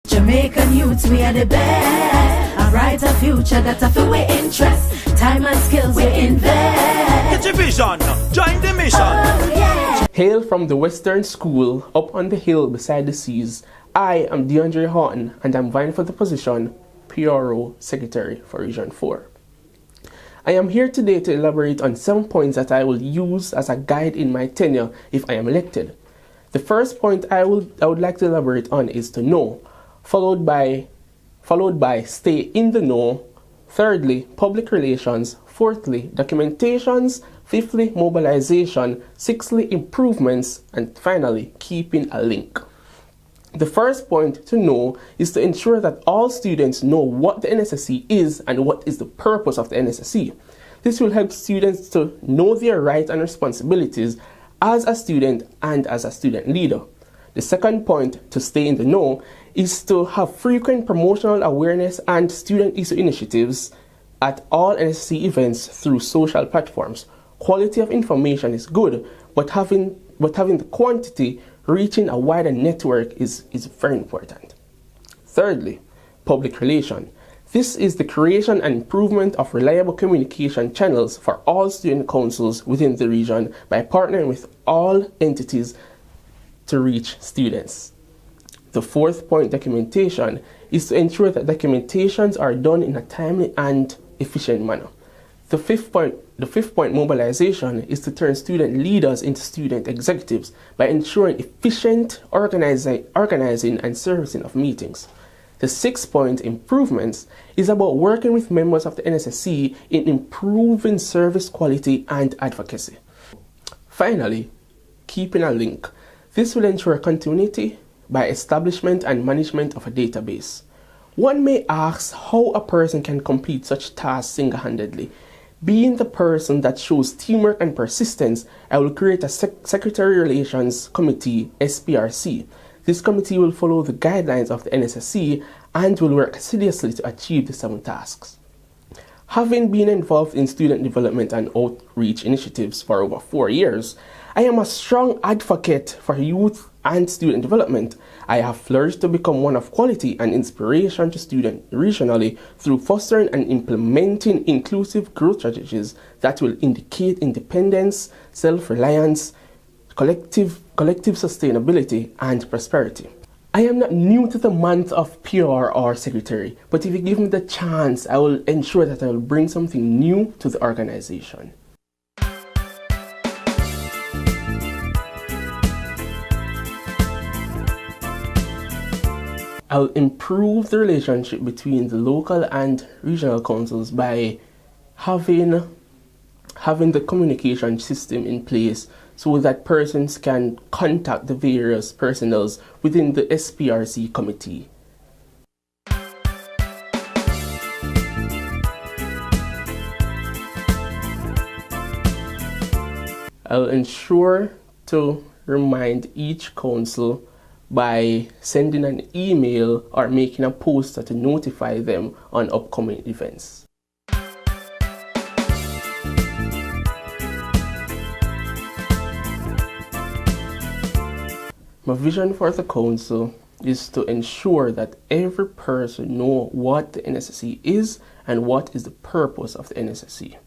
Jamaican youths, we are the best. A brighter future that a feel we interest. Time and skills we invest. Get your vision, join the mission. Oh, yeah. Hail from the Western School up on the hill beside the seas. I am DeAndre Haugton and I'm vying for the position PRO Secretary for Region 4. I am here today to elaborate on 7 points that I will use as a guide in my tenure if I am elected. The first point I would like to elaborate on is to know, followed by stay in the know, thirdly, public relations, fourthly, documentations, fifthly, mobilization, sixthly, improvements, and finally, keeping a link. The first point to know is to ensure that all students know what the NSSC is and what is the purpose of the NSSC. This will help students to know their rights and responsibilities as a student and as a student leader. The second point to stay in the know is to have frequent promotional awareness and student issue initiatives at all NSSC events through social platforms. Quality of information is good, but having the quantity reaching a wider network is very important. Thirdly, public relation. This is the creation and improvement of reliable communication channels for all student councils within the region by partnering with all entities to reach students. The fourth point, documentation, is to ensure that documentations are done in a timely and efficient manner. The fifth point, mobilization, is to turn student leaders into student executives by ensuring efficient organizing and servicing of meetings. The sixth point, improvements, is about working with members of the NSSC in improving service quality and advocacy. Finally, keeping a link. This will ensure continuity by establishment and management of a database. One may ask how a person can complete such tasks single-handedly. Being the person that shows teamwork and persistence, I will create a Secretary Relations Committee, SPRC. This committee will follow the guidelines of the NSSC and will work assiduously to achieve the 7 tasks. Having been involved in student development and outreach initiatives for over 4 years, I am a strong advocate for youth and student development. I have flourished to become one of quality and inspiration to students regionally through fostering and implementing inclusive growth strategies that will indicate independence, self-reliance, collective sustainability, and prosperity. I am not new to the month of PR or secretary, but if you give me the chance, I will ensure that I will bring something new to the organization. I'll improve the relationship between the local and regional councils by having the communication system in place so that persons can contact the various personnel within the SPRC committee. I'll ensure to remind each council by sending an email or making a poster to notify them on upcoming events. My vision for the council is to ensure that every person knows what the NSSC is and what is the purpose of the NSSC.